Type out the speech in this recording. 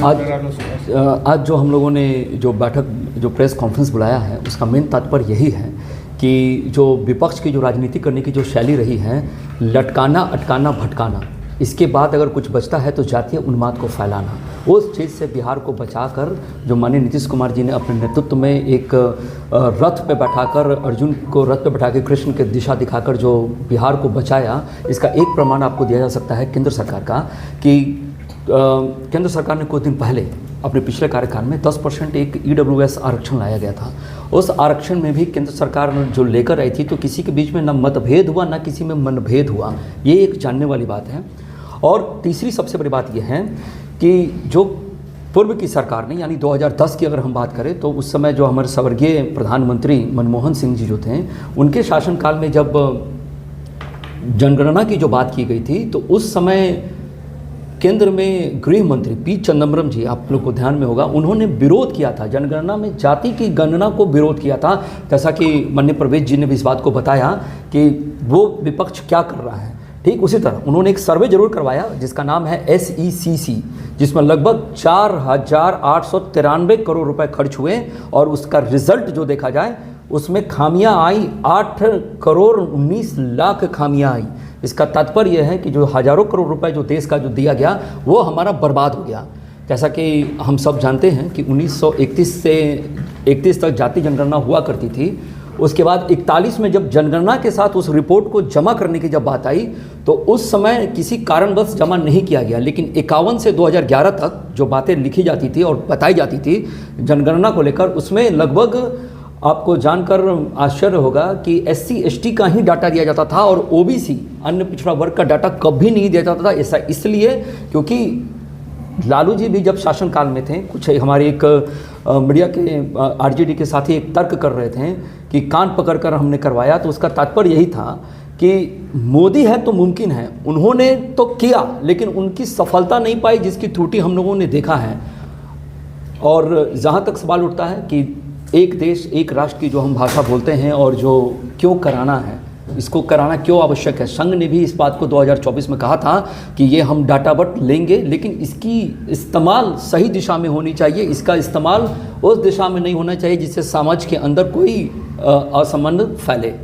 आज जो हम लोगों ने जो बैठक जो प्रेस कॉन्फ्रेंस बुलाया है उसका मेन तात्पर्य यही है कि जो विपक्ष की जो राजनीति करने की जो शैली रही है, लटकाना, अटकाना, भटकाना, इसके बाद अगर कुछ बचता है तो जातीय उन्माद को फैलाना, उस चीज़ से बिहार को बचाकर जो माननीय नीतीश कुमार जी ने अपने नेतृत्व में एक रथ पे बैठाकर, अर्जुन को रथ पे बैठा के कृष्ण के दिशा दिखाकर जो बिहार को बचाया, इसका एक प्रमाण आपको दिया जा सकता है केंद्र सरकार का कि केंद्र सरकार ने कुछ दिन पहले अपने पिछले कार्यकाल में 10% एक EWS आरक्षण लाया गया था। उस आरक्षण में भी केंद्र सरकार जो लेकर आई थी तो किसी के बीच में न मतभेद हुआ न किसी में मनभेद हुआ, ये एक जानने वाली बात है। और तीसरी सबसे बड़ी बात यह है कि जो पूर्व की सरकार ने यानी 2010 की अगर हम बात करें तो उस समय जो हमारे स्वर्गीय प्रधानमंत्री मनमोहन सिंह जी जो थे, उनके शासनकाल में जब जनगणना की जो बात की गई थी तो उस समय केंद्र में गृह मंत्री पी चिदम्बरम जी, आप लोग को ध्यान में होगा, उन्होंने विरोध किया था, जनगणना में जाति की गणना को विरोध किया था। जैसा कि माननीय प्रवेश जी ने भी इस बात को बताया कि वो विपक्ष क्या कर रहा है, ठीक उसी तरह उन्होंने एक सर्वे जरूर करवाया जिसका नाम है SECC, जिसमें लगभग 4,893 करोड़ रुपए खर्च हुए और उसका रिजल्ट जो देखा जाए उसमें खामियां आई, 8 करोड़ 19 लाख खामियां आई। इसका तात्पर्य यह है कि जो हज़ारों करोड़ रुपए जो देश का जो दिया गया वो हमारा बर्बाद हो गया। जैसा कि हम सब जानते हैं कि 1931 से 31 तक जाति जनगणना हुआ करती थी। उसके बाद 41 में जब जनगणना के साथ उस रिपोर्ट को जमा करने की जब बात आई तो उस समय किसी कारणवश जमा नहीं किया गया, लेकिन 51 से 2011 तक जो बातें लिखी जाती थी और बताई जाती थी जनगणना को लेकर, उसमें लगभग आपको जानकर आश्चर्य होगा कि SC ST का ही डाटा दिया जाता था और OBC अन्य पिछड़ा वर्ग का डाटा कभी नहीं दिया जाता था। ऐसा इसलिए क्योंकि लालू जी भी जब शासनकाल में थे, कुछ हमारे एक मीडिया के RJD के साथी एक तर्क कर रहे थे कि कान पकड़कर हमने करवाया, तो उसका तात्पर्य यही था कि मोदी है तो मुमकिन है, उन्होंने तो किया लेकिन उनकी सफलता नहीं पाई, जिसकी त्रुटि हम लोगों ने देखा है। और जहाँ तक सवाल उठता है कि एक देश एक राष्ट्र की जो हम भाषा बोलते हैं और जो क्यों कराना है, इसको कराना क्यों आवश्यक है, संघ ने भी इस बात को 2024 में कहा था कि ये हम डाटा बट लेंगे लेकिन इसकी इस्तेमाल सही दिशा में होनी चाहिए, इसका इस्तेमाल उस दिशा में नहीं होना चाहिए जिससे समाज के अंदर कोई असंबंध फैले।